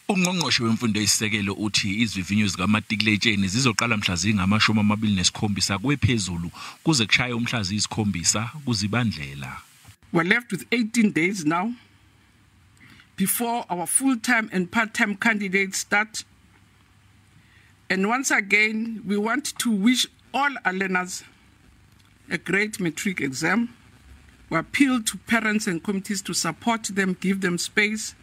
Ungqongqoshe wemfundo isisekelo uthi izivivinyo zikamatikuletsheni zizoqala mhla zingama-27 kwephezulu kuze kushaye umhla ziyisi-7 kuZibandlela. We're left with 18 days now before our full-time and part-time candidates start. And once again, we want to wish all our learners a great matric exam. We appeal to parents and committees to support them, give them space.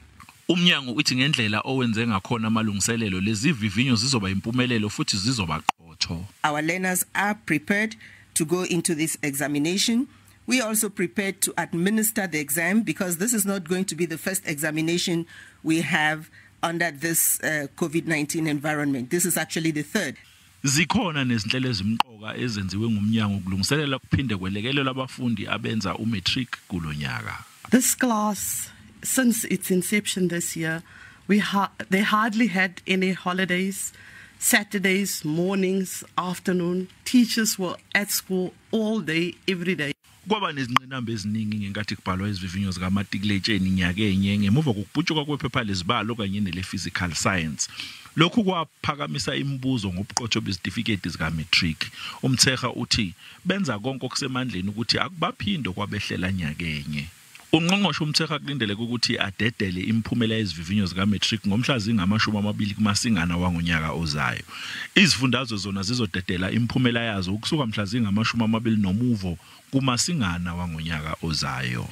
Umnyango uthi ngendlela owenze ngakhona amalungiselelo lezi vivinyo zizoba impumelelo futhi zizoba qotho. Our learners are prepared to go into this examination. We are also prepared to administer the exam because this is not going to be the first examination we have under this COVID-19 environment. This is actually the third. Zikhona nezinhlelo ezimqoka ezenziwe ngumnyango ukulungiselela kuphinde kwelekelelwa abafundi abenza umatric kulonyaka. This class, since its inception this year, they hardly had any holidays, Saturdays, mornings, afternoon. Teachers were at school all day, every day. Kwaba nezingqinamba eziningi ngenkathi kubhalwa izivivinyo zikamatikuletsheni nyakenye ngemuva kokubhutshuka kwephepha lezibalo kanye nele-physical science. Lokhu kwaphakamisa imibuzo ngobuqotho bezitifiketi zika-matric. Umtshekga uthi benza konke okusemandleni ukuthi akubaphinde kwabehlela nyakenye. Ungqongqoshe umtshekga kulindeleke ukuthi adedele imiphumela yezivivinyo zika-matric ngomhla zingama-20 kuMasingana wangonyaka ozayo. Izifundazwe zona zizodedela imiphumela yazo ukusuka mhla zingama-20 nomuvo kuMasingana wangonyaka ozayo.